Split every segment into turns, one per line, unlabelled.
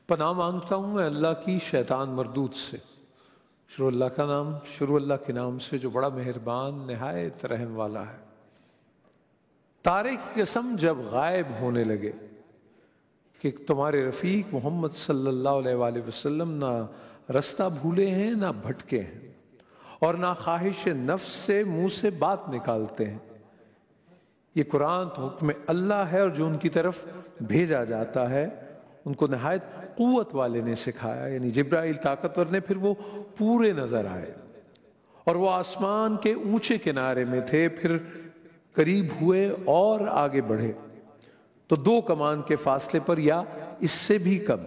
پناہ مانگتا ہوں میں اللہ کی شیطان مردود سے۔ شروع اللہ کے نام سے جو بڑا مہربان نہایت رحم والا ہے۔ تارے کی قسم جب غائب ہونے لگے کہ تمہارے رفیق محمد صلی اللہ علیہ وآلہ وسلم نہ رستہ بھولے ہیں نہ بھٹکے ہیں اور نہ خواہش نفس سے منہ سے بات نکالتے ہیں۔ یہ قرآن تو حکم اللہ ہے اور جو ان کی طرف بھیجا جاتا ہے ان کو نہایت قوت والے نے سکھایا، یعنی جبرائیل طاقتور نے، پھر وہ پورے نظر آئے اور وہ آسمان کے اونچے کنارے میں تھے، پھر قریب ہوئے اور آگے بڑھے تو 2 کمان کے فاصلے پر یا اس سے بھی کم۔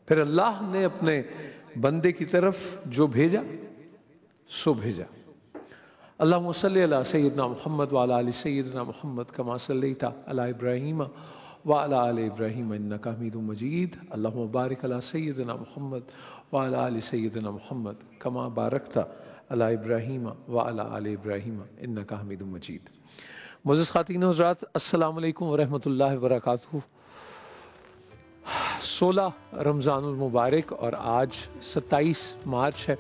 پھر اللہ نے اپنے بندے کی طرف جو بھیجا سو بھیجا۔ اللہم صلی علی سیدنا محمد وعلی آل سیدنا محمد کما صلیت علی ابراہیم وعلی آل ابراہیم انک حمید مجید۔ اللہم بارک علی سیدنا محمد وعلی آل سیدنا محمد کما بارکت علی ابراہیم وعلی آل ابراہیم انک حمید مجید۔ معزز خواتین و حضرات، السلام علیکم ورحمۃ اللہ وبرکاتہ۔ 16 رمضان المبارک اور آج 27 مارچ ہے۔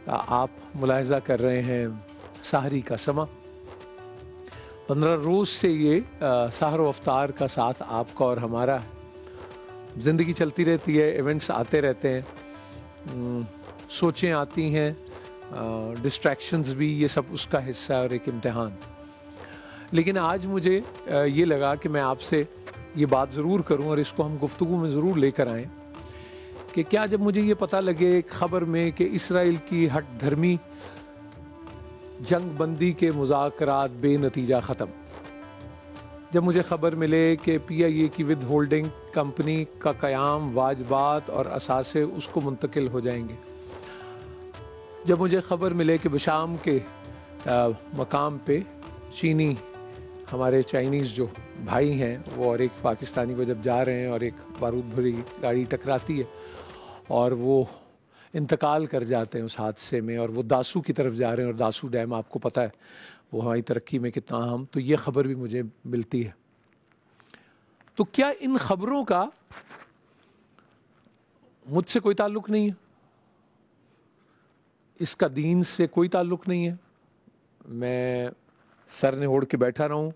آپ ملاحظہ کر رہے ہیں سحری کا سماں، 15 روز سے یہ سحر و افطار کا ساتھ آپ کا اور ہمارا ہے۔ زندگی چلتی رہتی ہے، ایونٹس آتے رہتے ہیں، سوچیں آتی ہیں، ڈسٹریکشنز بھی، یہ سب اس کا حصہ ہے اور ایک امتحان۔ لیکن آج مجھے یہ لگا کہ میں آپ سے یہ بات ضرور کروں اور اس کو ہم گفتگو میں ضرور لے کر آئیں کہ کیا جب مجھے یہ پتہ لگے ایک خبر میں کہ اسرائیل کی ہٹ دھرمی جنگ بندی کے مذاکرات بے نتیجہ ختم، جب مجھے خبر ملے کہ پی آئی اے کی ود ہولڈنگ کمپنی کا قیام، واجبات اور اثاثے اس کو منتقل ہو جائیں گے، جب مجھے خبر ملے کہ بشام کے مقام پہ چینی، ہمارے چائنیز جو بھائی ہیں وہ اور ایک پاکستانی وہ جب جا رہے ہیں اور ایک بارود بھری گاڑی ٹکراتی ہے اور وہ انتقال کر جاتے ہیں اس حادثے میں، اور وہ داسو کی طرف جا رہے ہیں اور داسو ڈیم آپ کو پتہ ہے وہ ہماری ترقی میں کتنا اہم، تو یہ خبر بھی مجھے ملتی ہے۔ تو کیا ان خبروں کا مجھ سے کوئی تعلق نہیں ہے؟ اس کا دین سے کوئی تعلق نہیں ہے؟ میں سر نے اوڑھ کے بیٹھا رہوں،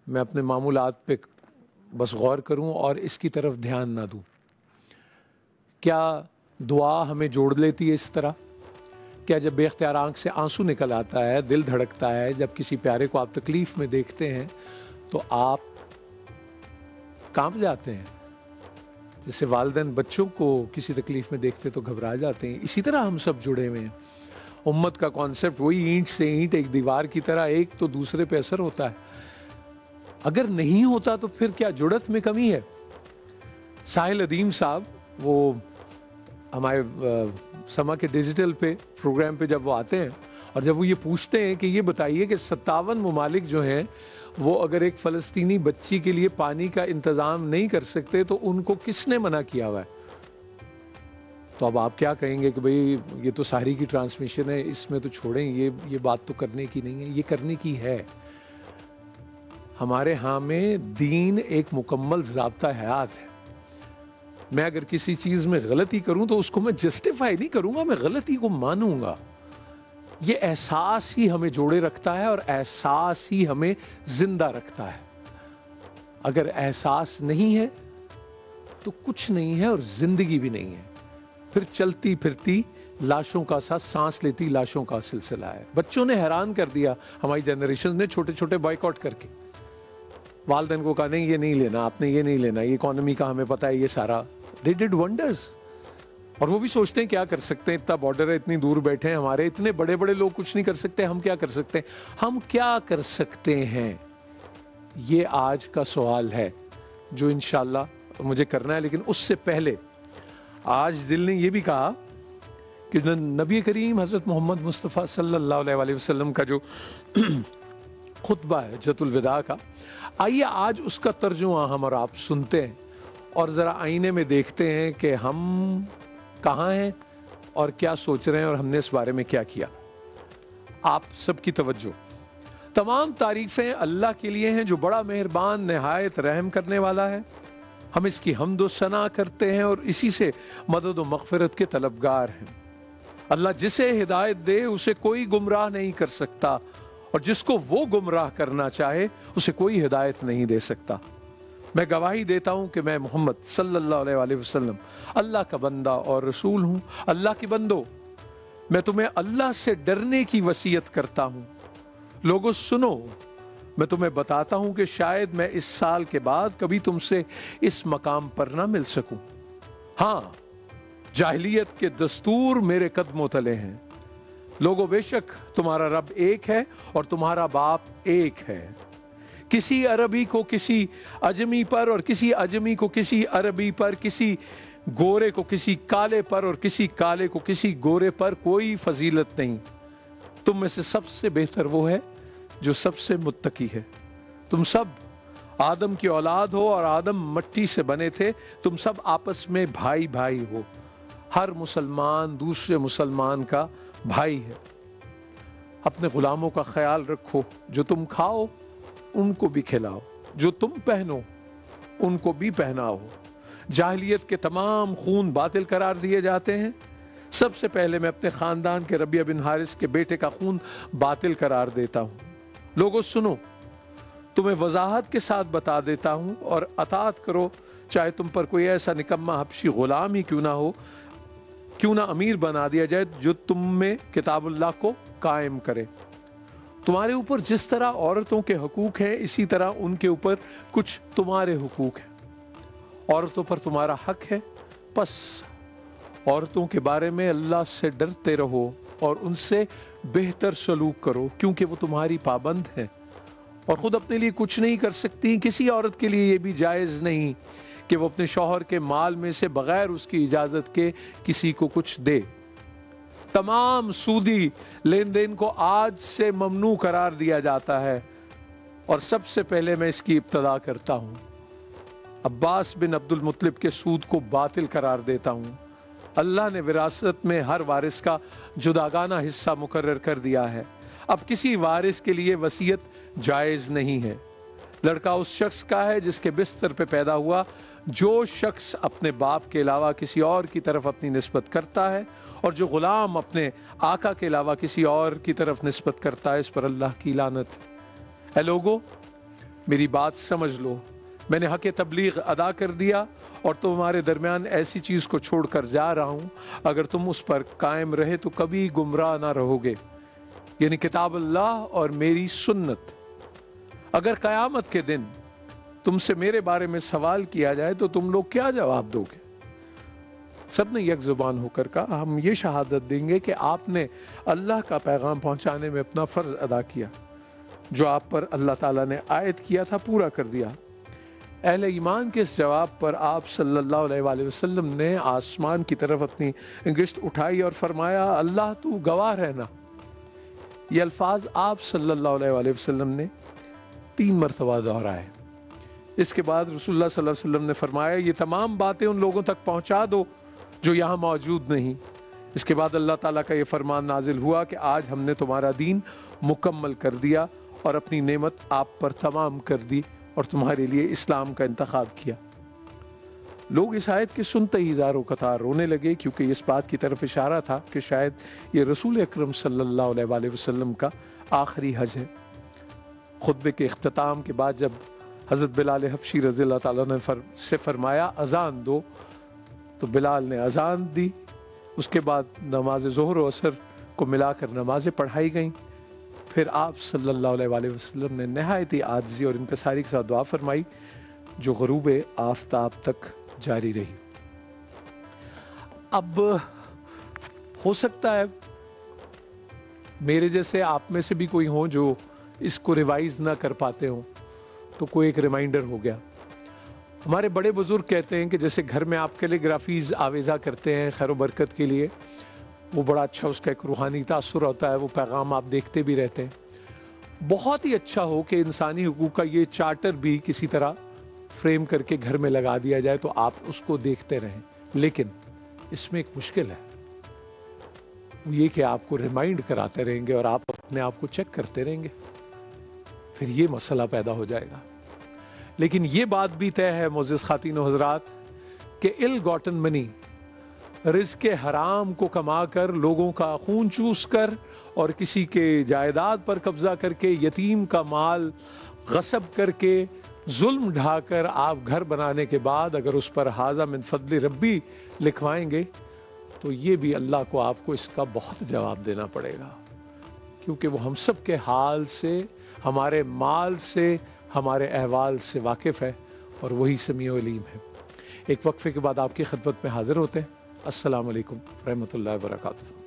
میں اپنے معمولات پہ بس غور کروں اور اس کی طرف دھیان نہ دوں؟ کیا دعا ہمیں جوڑ لیتی ہے اس طرح؟ کیا جب بے اختیار آنکھ سے آنسو نکل آتا ہے، دل دھڑکتا ہے، جب کسی پیارے کو آپ تکلیف میں دیکھتے ہیں تو آپ کانپ جاتے ہیں؟ جیسے والدین بچوں کو کسی تکلیف میں دیکھتے تو گھبرا جاتے ہیں، اسی طرح ہم سب جڑے ہوئے ہیں۔ امت کا کانسیپٹ وہی اینٹ سے اینٹ، ایک دیوار کی طرح، ایک تو دوسرے پہ اثر ہوتا ہے۔ اگر نہیں ہوتا تو پھر کیا جڑت میں کمی ہے؟ ساحل ادیم صاحب وہ ہمارے سما کے ڈیجیٹل پہ پروگرام پہ جب وہ آتے ہیں اور جب وہ یہ پوچھتے ہیں کہ یہ بتائیے کہ 57 ممالک جو ہیں وہ اگر ایک فلسطینی بچی کے لیے پانی کا انتظام نہیں کر سکتے تو ان کو کس نے منع کیا ہوا ہے؟ تو اب آپ کیا کہیں گے کہ بھئی یہ تو سحری کی ٹرانسمیشن ہے، اس میں تو چھوڑیں، یہ بات تو کرنے کی نہیں ہے۔ یہ کرنے کی ہے۔ ہمارے ہاں میں دین ایک مکمل ضابطہ حیات ہے۔ میں اگر کسی چیز میں غلطی کروں تو اس کو میں جسٹیفائی نہیں کروں گا، میں غلطی کو مانوں گا۔ یہ احساس ہی ہمیں جوڑے رکھتا ہے اور احساس ہی ہمیں زندہ رکھتا ہے۔ اگر احساس نہیں ہے تو کچھ نہیں ہے اور زندگی بھی نہیں ہے، پھر چلتی پھرتی لاشوں کا سا، سانس لیتی لاشوں کا سلسلہ ہے۔ بچوں نے حیران کر دیا ہماری جنریشن نے، چھوٹے چھوٹے بائیکاٹ کر کے والدین کو کہا نہیں یہ نہیں لینا، آپ نے یہ نہیں لینا، یہ اکانومی کا ہمیں پتہ ہے، یہ سارا they did wonders۔ اور وہ بھی سوچتے ہیں کیا کر سکتے ہیں، اتنا بارڈر ہے، اتنی دور بیٹھے ہیں ہمارے، اتنے بڑے بڑے لوگ کچھ نہیں کر سکتے، ہم کیا کر سکتے ہیں؟ ہم کیا کر سکتے ہیں؟ یہ آج کا سوال ہے جو انشاءاللہ مجھے کرنا ہے۔ لیکن اس سے پہلے آج دل نے یہ بھی کہا کہ نبی کریم حضرت محمد مصطفیٰ صلی اللہ علیہ وآلہ وسلم کا جو خطبہ ہے حجۃ الوداع کا، آئیے آج اس کا ترجمہ ہم اور آپ سنتے ہیں اور ذرا آئینے میں دیکھتے ہیں کہ ہم کہاں ہیں اور کیا سوچ رہے ہیں اور ہم نے اس بارے میں کیا کیا۔ آپ سب کی توجہ۔ تمام تعریفیں اللہ کے لیے ہیں جو بڑا مہربان، نہایت رحم کرنے والا ہے۔ ہم اس کی حمد و ثنا کرتے ہیں اور اسی سے مدد و مغفرت کے طلبگار ہیں۔ اللہ جسے ہدایت دے اسے کوئی گمراہ نہیں کر سکتا، اور جس کو وہ گمراہ کرنا چاہے اسے کوئی ہدایت نہیں دے سکتا۔ میں گواہی دیتا ہوں کہ میں محمد صلی اللہ علیہ وآلہ وسلم اللہ کا بندہ اور رسول ہوں۔ اللہ کے بندو، میں تمہیں اللہ سے ڈرنے کی وصیت کرتا ہوں۔ لوگو سنو، میں تمہیں بتاتا ہوں کہ شاید میں اس سال کے بعد کبھی تم سے اس مقام پر نہ مل سکوں۔ ہاں، جاہلیت کے دستور میرے قدموں تلے ہیں۔ لوگو بے شک تمہارا رب ایک ہے اور تمہارا باپ ایک ہے۔ کسی عربی کو کسی عجمی پر اور کسی عجمی کو کسی عربی پر، کسی گورے کو کسی کالے پر اور کسی کالے کو کسی گورے پر کوئی فضیلت نہیں۔ تم میں سے سب سے بہتر وہ ہے جو سب سے متقی ہے۔ تم سب آدم کی اولاد ہو اور آدم مٹی سے بنے تھے۔ تم سب آپس میں بھائی بھائی ہو۔ ہر مسلمان دوسرے مسلمان کا بھائی ہے۔ اپنے غلاموں کا خیال رکھو، جو تم کھاؤ ان کو بھی کھلاؤ، جو تم پہنو ان کو بھی پہناؤ۔ جاہلیت کے تمام خون باطل قرار دیے جاتے ہیں۔ سب سے پہلے میں اپنے خاندان کے ربیعہ بن حارث کے بیٹے کا خون باطل قرار دیتا ہوں۔ لوگوں سنو، تمہیں وضاحت کے ساتھ بتا دیتا ہوں اور اطاعت کرو، چاہے تم پر کوئی ایسا نکما حبشی غلام ہی کیوں نہ ہو، کیوں نہ امیر بنا دیا جائے جو تم میں کتاب اللہ کو قائم کرے۔ تمہارے اوپر جس طرح عورتوں کے حقوق ہیں اسی طرح ان کے اوپر کچھ تمہارے حقوق ہیں۔ عورتوں پر تمہارا حق ہے، پس عورتوں کے بارے میں اللہ سے ڈرتے رہو اور ان سے بہتر سلوک کرو، کیونکہ وہ تمہاری پابند ہیں اور خود اپنے لیے کچھ نہیں کر سکتی۔ کسی عورت کے لیے یہ بھی جائز نہیں کہ وہ اپنے شوہر کے مال میں سے بغیر اس کی اجازت کے کسی کو کچھ دے۔ تمام سودی لین دین کو آج سے ممنوع قرار دیا جاتا ہے، اور سب سے پہلے میں اس کی ابتدا کرتا ہوں۔ عباس بن عبد المطلب کے سود کو باطل قرار دیتا ہوں۔ اللہ نے وراثت میں ہر وارث کا جداگانہ حصہ مقرر کر دیا ہے۔ اب کسی وارث کے لیے وصیت جائز نہیں ہے۔ لڑکا اس شخص کا ہے جس کے بستر پہ پیدا ہوا۔ جو شخص اپنے باپ کے علاوہ کسی اور کی طرف اپنی نسبت کرتا ہے اور جو غلام اپنے آقا کے علاوہ کسی اور کی طرف نسبت کرتا ہے، اس پر اللہ کی لعنت۔ اے لوگو، میری بات سمجھ لو، میں نے حق تبلیغ ادا کر دیا اور تمہارے درمیان ایسی چیز کو چھوڑ کر جا رہا ہوں، اگر تم اس پر قائم رہے تو کبھی گمراہ نہ رہو گے، یعنی کتاب اللہ اور میری سنت۔ اگر قیامت کے دن تم سے میرے بارے میں سوال کیا جائے تو تم لوگ کیا جواب دو گے؟ سب نے یک زبان ہو کر کہا، ہم یہ شہادت دیں گے کہ آپ نے اللہ کا پیغام پہنچانے میں اپنا فرض ادا کیا، جو آپ پر اللہ تعالیٰ نے عائد کیا تھا پورا کر دیا۔ اہل ایمان کے اس جواب پر آپ صلی اللہ علیہ وآلہ وسلم نے آسمان کی طرف اپنی انگشت اٹھائی اور فرمایا، اللہ تو گواہ رہنا۔ یہ الفاظ آپ صلی اللہ علیہ وآلہ وسلم نے 3 مرتبہ دہرائے۔ اس کے بعد رسول اللہ صلی اللہ علیہ وسلم نے فرمایا، یہ تمام باتیں ان لوگوں تک پہنچا دو جو یہاں موجود نہیں۔ اس کے بعد اللہ تعالیٰ کا یہ فرمان نازل ہوا کہ آج ہم نے تمہارا دین مکمل کر دیا اور اپنی نعمت آپ پر تمام کر دی اور تمہارے لیے اسلام کا انتخاب کیا۔ لوگ اس آیت کے سنتے ہی زاروں قطار رونے لگے، کیونکہ اس بات کی طرف اشارہ تھا کہ شاید یہ رسول اکرم صلی اللہ علیہ وآلہ وسلم کا آخری حج ہے۔ خطبے کے اختتام کے بعد جب حضرت بلال حبشی رضی اللہ تعالیٰ نے سے فرمایا اذان دو، تو بلال نے اذان دی۔ اس کے بعد نماز ظہر و عصر کو ملا کر نمازیں پڑھائی گئیں۔ پھر آپ صلی اللہ علیہ وآلہ وسلم نے نہایت ہی عاجزی اور انکساری کے ساتھ دعا فرمائی، جو غروب آفتاب تک جاری رہی۔ اب ہو سکتا ہے میرے جیسے آپ میں سے بھی کوئی ہوں جو اس کو ریوائز نہ کر پاتے ہوں، تو کوئی ایک ریمائنڈر ہو گیا۔ ہمارے بڑے بزرگ کہتے ہیں کہ جیسے گھر میں آپ کیلیگرافیز آویزہ کرتے ہیں خیر و برکت کے لیے، وہ بڑا اچھا اس کا ایک روحانی تاثر ہوتا ہے، وہ پیغام آپ دیکھتے بھی رہتے ہیں۔ بہت ہی اچھا ہو کہ انسانی حقوق کا یہ چارٹر بھی کسی طرح فریم کر کے گھر میں لگا دیا جائے تو آپ اس کو دیکھتے رہیں، لیکن اس میں ایک مشکل ہے، وہ یہ کہ آپ کو ریمائنڈ کراتے رہیں گے اور آپ اپنے آپ کو چیک کرتے رہیں گے، پھر یہ مسئلہ پیدا ہو جائے گا۔ لیکن یہ بات بھی طے ہے معزز خواتین و حضرات کہ ال گاٹن منی، رزق حرام کو کما کر، لوگوں کا خون چوس کر اور کسی کے جائیداد پر قبضہ کر کے، یتیم کا مال غصب کر کے، ظلم ڈھا کر آپ گھر بنانے کے بعد اگر اس پر ھذا من فضل ربی لکھوائیں گے تو یہ بھی اللہ کو آپ کو اس کا بہت جواب دینا پڑے گا، کیونکہ وہ ہم سب کے حال سے، ہمارے مال سے، ہمارے احوال سے واقف ہے اور وہی سمیع و علیم ہے۔ ایک وقفے کے بعد آپ کی خدمت میں حاضر ہوتے ہیں۔ السلام علیکم ورحمۃ اللہ وبرکاتہ۔